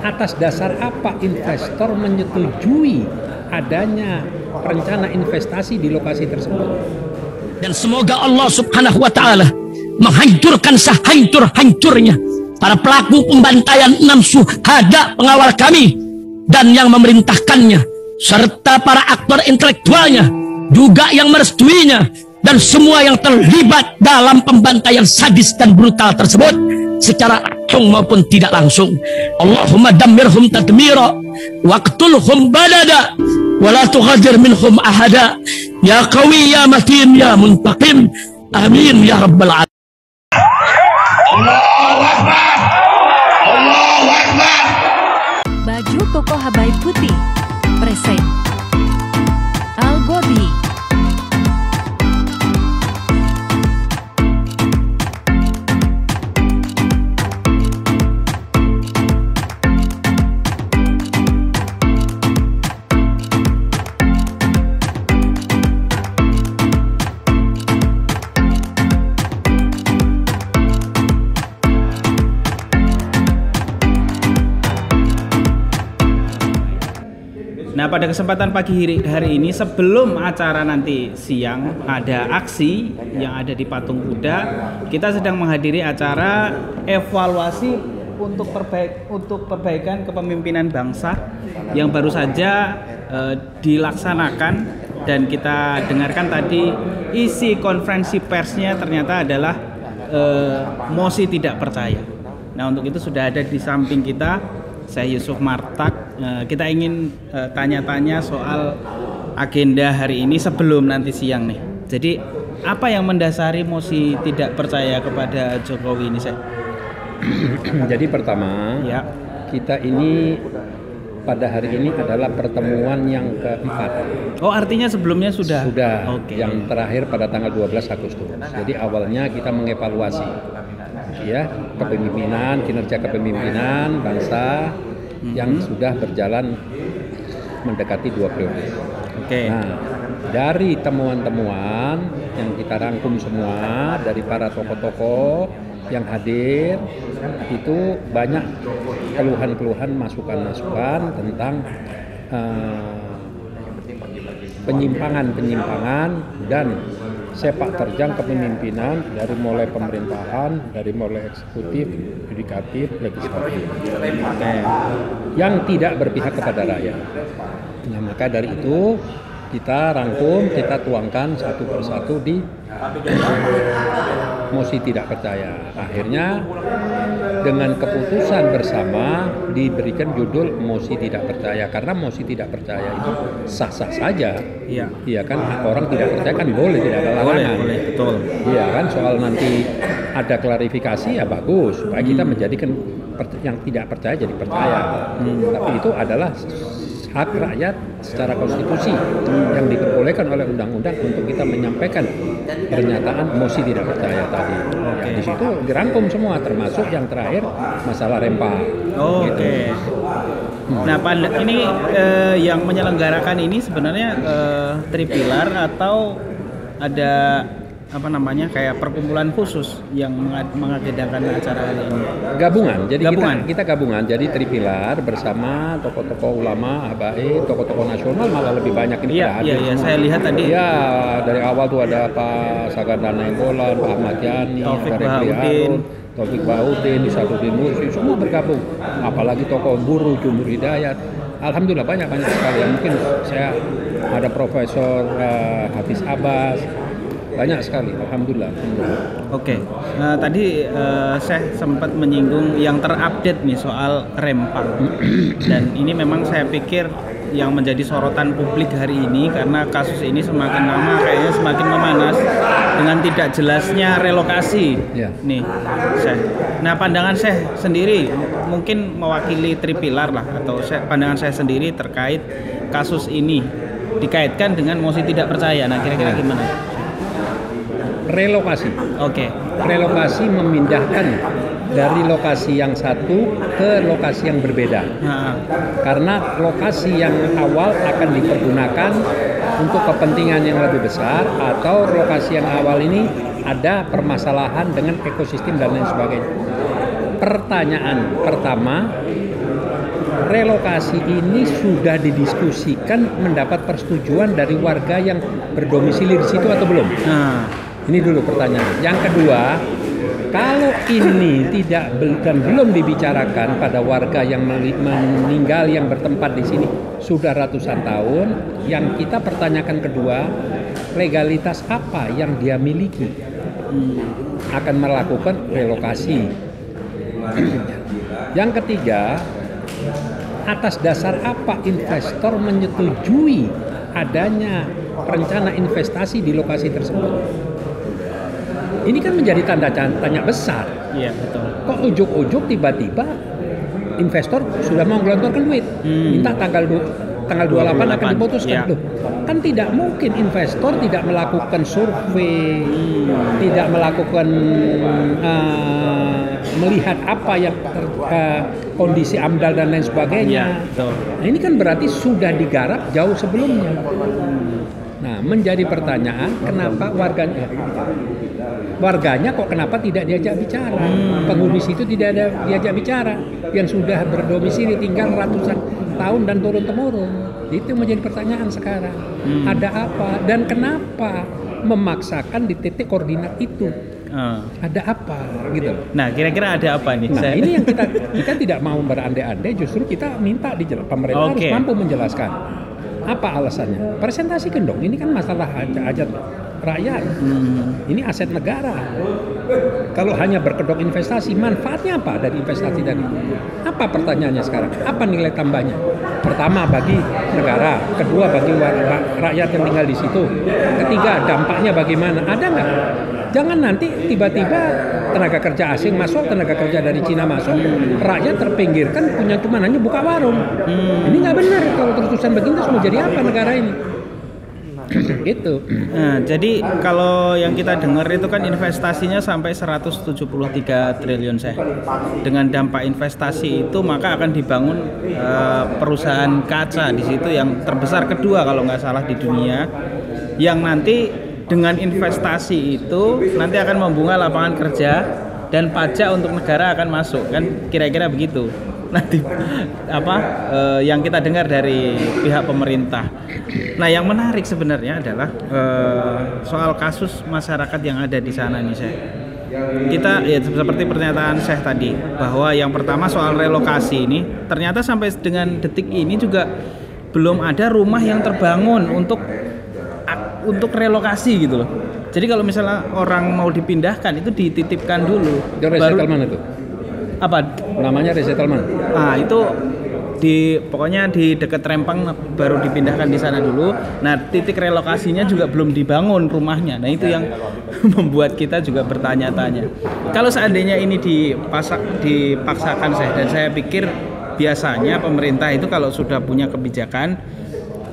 atas dasar apa investor menyetujui adanya rencana investasi di lokasi tersebut. Dan semoga Allah Subhanahu wa Ta'ala menghancurkan sehancur-hancurnya para pelaku pembantaian 6 syuhada pengawal kami dan yang memerintahkannya, serta para aktor intelektualnya juga yang merestuinya, dan semua yang terlibat dalam pembantaian sadis dan brutal tersebut secara langsung maupun tidak langsung. Allahumma dammirhum tadmira waqtulhum badada wala tughadir minhum ahada ya qawi ya matin ya muntaqim amin ya rabbal alamin. Allahu Akbar, Allahu Akbar. Baju koko Habaib putih present Al Gobi. Nah, pada kesempatan pagi hari ini sebelum acara nanti siang ada aksi yang ada di Patung Kuda, kita sedang menghadiri acara evaluasi untuk perbaikan kepemimpinan bangsa yang baru saja dilaksanakan, dan kita dengarkan tadi isi konferensi persnya ternyata adalah mosi tidak percaya. Nah, untuk itu sudah ada di samping kita saya Yusuf Martak. Kita ingin tanya-tanya soal agenda hari ini sebelum nanti siang nih. Jadi apa yang mendasari mosi tidak percaya kepada Jokowi ini, saya? Jadi pertama, ya, kita ini pada hari ini adalah pertemuan yang keempat. Oh, artinya sebelumnya sudah? Sudah, okay. Yang terakhir pada tanggal 12 Agustus. Jadi awalnya kita mengevaluasi ya kepemimpinan, kinerja kepemimpinan bangsa yang sudah berjalan mendekati 2 periode. Okay. Nah, dari temuan-temuan yang kita rangkum semua dari para tokoh-tokoh yang hadir, itu banyak keluhan-keluhan, masukan-masukan tentang penyimpangan-penyimpangan dan sepak terjang kepemimpinan dari mulai pemerintahan, dari mulai eksekutif, yudikatif, legislatif, yang tidak berpihak kepada rakyat. Nah, maka dari itu kita rangkum, kita tuangkan satu persatu di mosi tidak percaya. Akhirnya dengan keputusan bersama diberikan judul mosi tidak percaya, karena mosi tidak percaya itu sah-sah saja. Iya kan, orang tidak percaya kan boleh, tidak ada larangan. Boleh, betul. Iya kan, soal nanti ada klarifikasi ya bagus supaya kita menjadikan yang tidak percaya jadi percaya. Tapi itu adalah hak rakyat secara konstitusi yang diperbolehkan oleh undang-undang untuk kita menyampaikan pernyataan mosi tidak percaya tadi. Okay. Di situ dirangkum semua, termasuk yang terakhir masalah rempah. Gitu. Nah, ini yang menyelenggarakan ini sebenarnya Tripilar atau ada apa namanya kayak perkumpulan khusus yang mengagendakan acara hari ini? Gabungan. Jadi kita gabungan. Jadi Tripilar bersama tokoh-tokoh ulama, habaib, tokoh-tokoh nasional malah lebih banyak ini pada hadir. Iya, saya lihat tadi. Iya, dari awal tuh ada Pak Saganda Nainggolan, Pak Ahmad Yani, Taufik Baudin, Isaduddin Nursi, semua bergabung. Apalagi tokoh buruh, Jumhur Hidayat. Alhamdulillah banyak sekali. Mungkin saya ada Profesor Hafiz Abbas. Banyak sekali, alhamdulillah. Oke. Nah, tadi saya sempat menyinggung yang terupdate nih soal rempang, dan ini memang saya pikir yang menjadi sorotan publik hari ini karena kasus ini semakin lama kayaknya semakin memanas dengan tidak jelasnya relokasi. Nih, nah pandangan saya sendiri mungkin mewakili Tripilar lah, atau pandangan saya sendiri terkait kasus ini dikaitkan dengan mosi tidak percaya. Nah, kira-kira gimana? Relokasi. Oke. Relokasi memindahkan dari lokasi yang satu ke lokasi yang berbeda. Karena lokasi yang awal akan dipergunakan untuk kepentingan yang lebih besar, atau lokasi yang awal ini ada permasalahan dengan ekosistem dan lain sebagainya. Pertanyaan pertama, relokasi ini sudah didiskusikan mendapat persetujuan dari warga yang berdomisili di situ atau belum? Nah, Ini dulu pertanyaan. Yang kedua, kalau ini tidak dan belum dibicarakan pada warga yang meninggal yang bertempat di sini sudah ratusan tahun, yang kita pertanyakan kedua, legalitas apa yang dia miliki akan melakukan relokasi. Yang ketiga, atas dasar apa investor menyetujui adanya rencana investasi di lokasi tersebut? Ini kan menjadi tanda tanya besar. iya betul. Kok ujuk-ujuk tiba-tiba investor sudah mau gelontorkan duit, minta tanggal 28 akan diputuskan. iya. Loh, kan tidak mungkin investor tidak melakukan survei, tidak melakukan melihat apa yang kondisi AMDAL dan lain sebagainya. Iya, betul. Nah, ini kan berarti sudah digarap jauh sebelumnya. Nah, menjadi pertanyaan kenapa warganya kok kenapa tidak diajak bicara? Penghuni situ tidak ada diajak bicara, yang sudah berdomisili tinggal ratusan tahun dan turun-temurun. Itu menjadi pertanyaan sekarang. Ada apa dan kenapa memaksakan di titik koordinat itu? Ada apa gitu? Nah, kira-kira ada apa nih? Nah, ini yang kita tidak mau berandai-andai, justru kita minta pemerintah harus mampu menjelaskan. Apa alasannya? Presentasikan dong. Ini kan masalah hajat rakyat. Ini aset negara. Kalau hanya berkedok investasi, manfaatnya apa dari investasi tadi? Apa pertanyaannya sekarang? Apa nilai tambahnya? Pertama bagi negara, kedua bagi rakyat yang tinggal di situ, ketiga dampaknya bagaimana? Ada nggak? Jangan nanti tiba-tiba tenaga kerja asing masuk, tenaga kerja dari Cina masuk, rakyat terpinggirkan, punya cuma hanya buka warung. Ini nggak benar. Kalau terus-terusan begini terus mau jadi apa negara ini? Gitu. Nah, jadi kalau yang kita dengar itu kan investasinya sampai 173 triliun dengan dampak investasi itu maka akan dibangun perusahaan kaca di situ yang terbesar kedua kalau nggak salah di dunia, yang nanti dengan investasi itu nanti akan membuka lapangan kerja dan pajak untuk negara akan masuk, kan kira-kira begitu. Nanti yang kita dengar dari pihak pemerintah. Nah, yang menarik sebenarnya adalah soal kasus masyarakat yang ada di sana nih, Syekh. Kita ya seperti pernyataan Syekh tadi bahwa yang pertama soal relokasi ini ternyata sampai dengan detik ini juga belum ada rumah yang terbangun untuk relokasi gitu loh. Jadi kalau misalnya orang mau dipindahkan itu dititipkan dulu. Itu resettlement itu. Apa? Namanya resettlement. Nah, itu pokoknya di dekat Rempang baru dipindahkan di sana dulu. Nah, titik relokasinya juga belum dibangun rumahnya. Nah, itu yang membuat kita juga bertanya-tanya. Kalau seandainya ini dipaksakan dan saya pikir biasanya pemerintah itu kalau sudah punya kebijakan,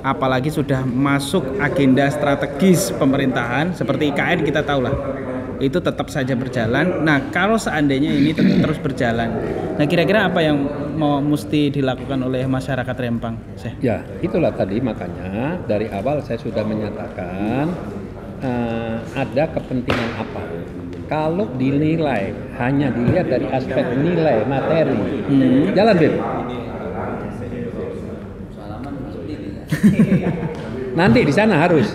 apalagi sudah masuk agenda strategis pemerintahan seperti IKN, kita tahu lah itu tetap saja berjalan. Nah, kalau seandainya ini terus berjalan, nah kira-kira apa yang mesti dilakukan oleh masyarakat Rempang, Syekh? Ya, itulah tadi makanya dari awal saya sudah menyatakan ada kepentingan apa. Kalau dinilai hanya dilihat dari aspek nilai materi, jalan Bib. Nanti di sana harus.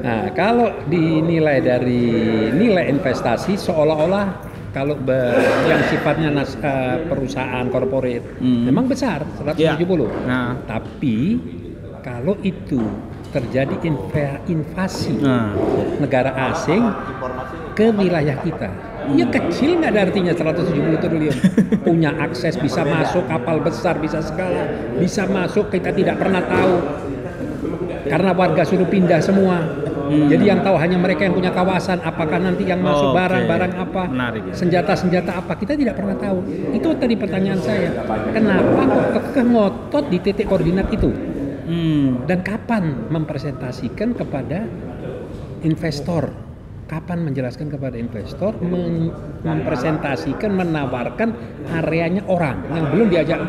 Nah, kalau dinilai dari nilai investasi seolah-olah kalau yang sifatnya perusahaan korporat memang besar 170. Nah, tapi kalau itu terjadi invasi negara asing ke wilayah kita, ya kecil nggak ada artinya 170 triliun. Punya akses, bisa masuk kapal besar, bisa segala, bisa masuk, kita tidak pernah tahu karena warga suruh pindah semua. Jadi yang tahu hanya mereka yang punya kawasan. Apakah nanti yang masuk barang-barang apa, senjata-senjata apa, kita tidak pernah tahu. Itu tadi pertanyaan saya. Kenapa kok kekeh ngotot di titik koordinat itu? Dan kapan mempresentasikan kepada investor? Kapan menjelaskan kepada investor, mempresentasikan, menawarkan areanya orang yang belum diajak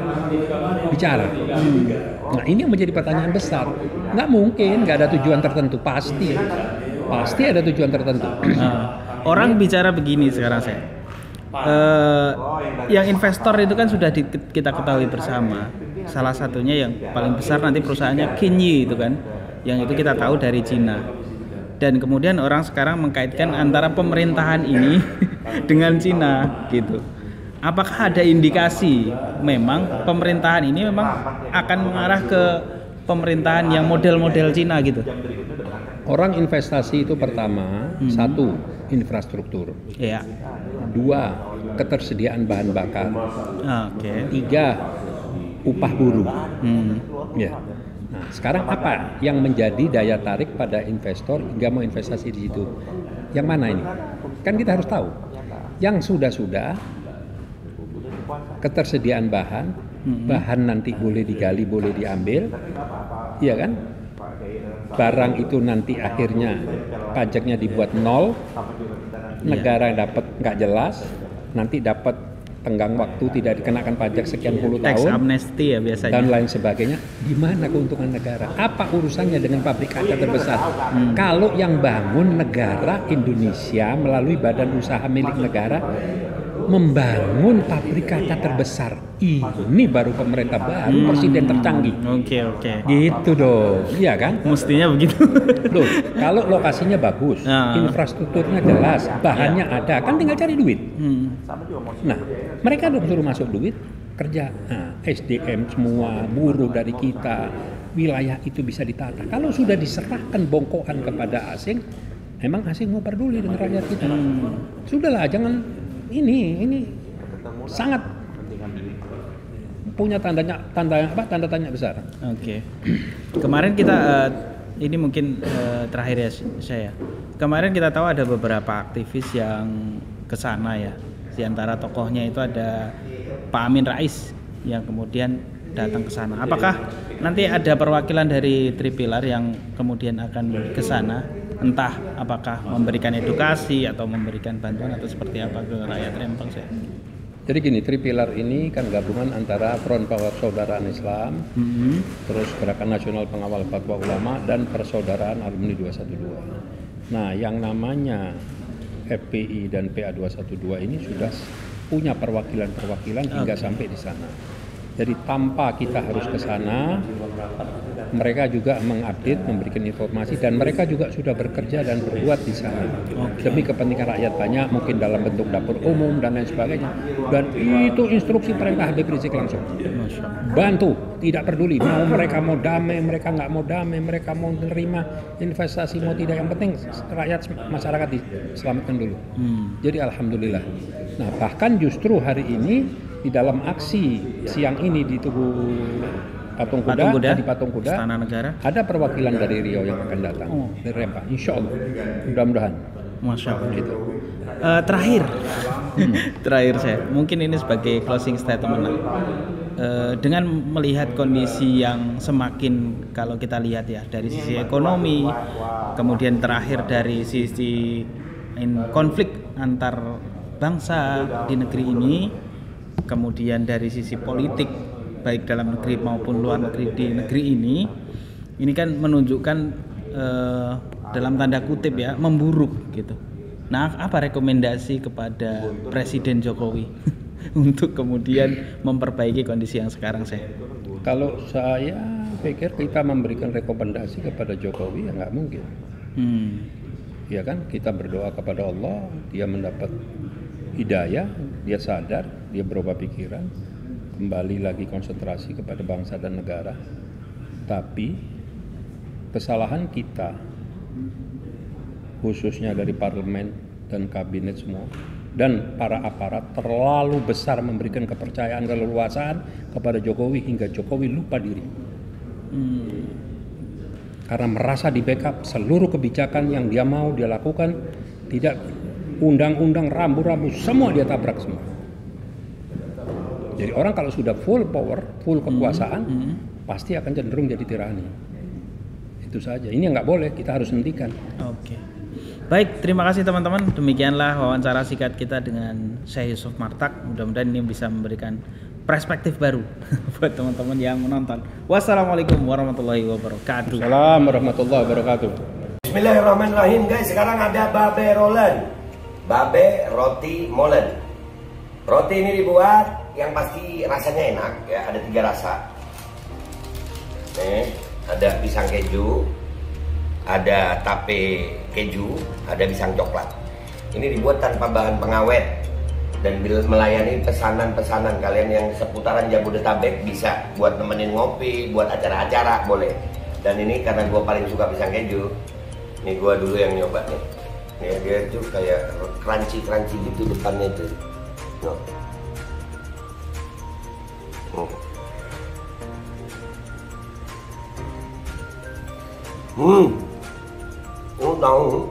bicara. Nah, ini yang menjadi pertanyaan besar. Nggak mungkin nggak ada tujuan tertentu, pasti ada tujuan tertentu. Orang bicara begini sekarang, saya yang investor itu kan sudah kita ketahui bersama. Salah satunya yang paling besar nanti perusahaannya Kinyi itu kan, yang itu kita tahu dari Cina. Dan kemudian orang sekarang mengkaitkan antara pemerintahan ini dengan Cina gitu. Apakah ada indikasi memang pemerintahan ini memang akan mengarah ke pemerintahan yang model-model Cina gitu? Orang investasi itu pertama, satu, infrastruktur. Ya. Dua, ketersediaan bahan bakar. Oke. Tiga, upah buruh. Ya. Nah, sekarang apa yang menjadi daya tarik pada investor hingga mau investasi di situ? Yang mana ini? Kan kita harus tahu. Yang sudah-sudah ketersediaan bahan, bahan nanti boleh digali, boleh diambil, iya kan? Barang itu nanti akhirnya pajaknya dibuat nol, negara dapat nggak jelas, nanti dapat tenggang waktu tidak dikenakan pajak sekian puluh Tax tahun, amnesty ya biasanya, dan lain sebagainya. Di mana keuntungan negara? Apa urusannya dengan pabrik kaca terbesar? Kalau yang bangun negara Indonesia melalui badan usaha milik negara membangun pabrik kaca terbesar, ini baru pemerintah baru, presiden tercanggih. Oke. Gitu dong, iya kan? Mestinya begitu. Loh, kalau lokasinya bagus, infrastrukturnya jelas, bahannya ada, kan tinggal cari duit. Nah, mereka dong suruh masuk duit, kerja. Nah, SDM semua, buruh dari kita, wilayah itu bisa ditata. Kalau sudah diserahkan bongkohan kepada asing, emang asing mau peduli dengan rakyat kita? Sudahlah, jangan. Ini sangat punya tanda tanya besar. Oke. Kemarin kita ini mungkin terakhir ya saya. Kemarin kita tahu ada beberapa aktivis yang ke sana ya. Di antara tokohnya itu ada Pak Amin Rais yang kemudian datang ke sana. Apakah nanti ada perwakilan dari Tripilar yang kemudian akan ke sana? Entah apakah memberikan edukasi atau memberikan bantuan atau seperti apa ke rakyat Rempang saya. Jadi gini, Tripilar ini kan gabungan antara Front Persaudaraan Islam, terus Gerakan Nasional Pengawal Fatwa Ulama, dan Persaudaraan Alumni 212. Nah, yang namanya FPI dan PA212 ini sudah punya perwakilan hingga sampai di sana. Jadi tanpa kita harus ke sana, mereka juga mengupdate, memberikan informasi, dan mereka juga sudah bekerja dan berbuat di sana. Demi kepentingan rakyat banyak, mungkin dalam bentuk dapur umum dan lain sebagainya. Dan itu instruksi perintah Habib Rizik langsung. Bantu, tidak peduli. Mereka mau damai, mereka nggak mau damai, mereka mau menerima investasi, mau tidak. Yang penting rakyat, masyarakat diselamatkan dulu. Jadi alhamdulillah. Nah, bahkan justru hari ini di dalam aksi siang ini di Tugu Patung Kuda, di Patung Kuda, Istana Negara, ada perwakilan dari Riau yang akan datang dari Rempang, insya Allah, mudah-mudahan. Masya Allah. Gitu. Terakhir saya, mungkin ini sebagai closing statement. Dengan melihat kondisi yang semakin, kalau kita lihat ya dari sisi ekonomi, kemudian terakhir dari sisi konflik antar bangsa di negeri ini, kemudian dari sisi politik baik dalam negeri maupun luar negeri di negeri ini kan menunjukkan dalam tanda kutip ya memburuk gitu. Nah, apa rekomendasi kepada Presiden Jokowi untuk kemudian memperbaiki kondisi yang sekarang saya? Kalau saya pikir kita memberikan rekomendasi kepada Jokowi ya nggak mungkin. Ya kan, kita berdoa kepada Allah, dia mendapat hidayah, dia sadar, dia berubah pikiran, kembali lagi konsentrasi kepada bangsa dan negara. Tapi kesalahan kita, khususnya dari parlemen dan kabinet semua, dan para aparat terlalu besar memberikan kepercayaan keleluasaan kepada Jokowi hingga Jokowi lupa diri. Karena merasa di backup seluruh kebijakan yang dia mau dia lakukan, tidak undang-undang rambu-rambu semua dia tabrak semua. Jadi orang kalau sudah full power, full kekuasaan, pasti akan cenderung jadi tirani. Itu saja. Ini nggak boleh, kita harus hentikan. Oke. Baik, terima kasih teman-teman. Demikianlah wawancara singkat kita dengan Syekh Yusuf Martak. Mudah-mudahan ini bisa memberikan perspektif baru buat teman-teman yang menonton. Wassalamualaikum warahmatullahi wabarakatuh. Assalamualaikum warahmatullahi wabarakatuh. Bismillahirrahmanirrahim guys. Sekarang ada babe rolen, babe roti molen. Roti ini dibuat yang pasti rasanya enak ya, ada 3 rasa. Nih, ada pisang keju, ada tape keju, ada pisang coklat. Ini dibuat tanpa bahan pengawet dan melayani pesanan-pesanan kalian yang seputaran Jabodetabek, bisa buat nemenin ngopi, buat acara-acara boleh. Dan ini karena gue paling suka pisang keju, nih gue dulu yang nyoba nih. Nih dia tuh kayak crunchy gitu depannya tuh. Tahu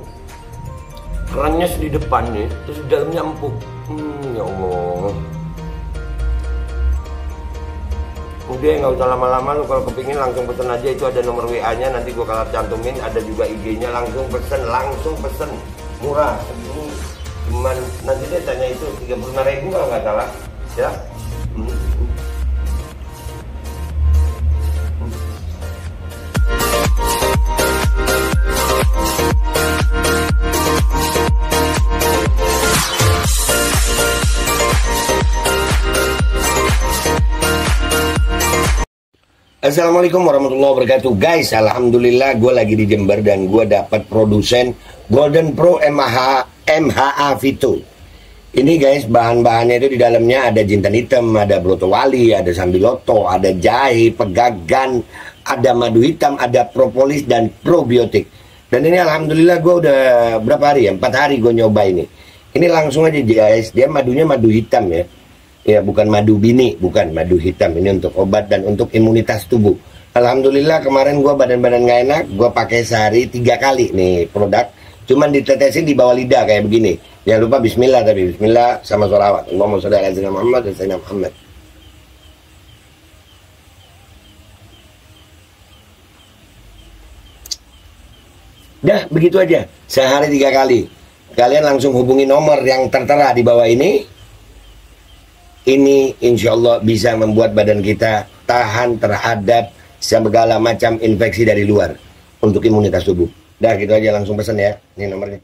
kerannya di depan nih, terus di dalamnya empuk. Ya Allah. Udah nggak usah lama-lama, lu kalau kepingin langsung pesen aja, itu ada nomor WA-nya, nanti gua kalau cantumin, ada juga IG-nya, langsung pesen, murah segini. Cuman nanti dia tanya itu 35.000 kalau nggak salah, ya. Assalamualaikum warahmatullahi wabarakatuh. Guys, alhamdulillah gue lagi di Jember dan gue dapat produsen Golden Pro MHA Vito. Ini guys, bahan-bahannya itu di dalamnya ada jintan hitam, ada broto wali, ada sambiloto, ada jahe, pegagan, ada madu hitam, ada propolis dan probiotik. Dan ini alhamdulillah gue udah berapa hari ya? 4 hari gue nyoba ini. Ini langsung aja guys, dia madunya madu hitam ya. Ya, bukan madu bini, bukan madu hitam. Ini untuk obat dan untuk imunitas tubuh. Alhamdulillah kemarin gue badan-badan gak enak, gue pakai sehari 3 kali nih produk. Cuman ditetesin di bawah lidah kayak begini. Jangan lupa bismillah, tapi bismillah sama sholawat. Allahumma sholli ala sayyidina Muhammad dan sayyidina Muhammad. Dah, begitu aja. Sehari 3 kali. Kalian langsung hubungi nomor yang tertera di bawah ini. Ini insya Allah bisa membuat badan kita tahan terhadap segala macam infeksi dari luar untuk imunitas tubuh. Dah gitu aja, langsung pesan ya. Ini nomornya.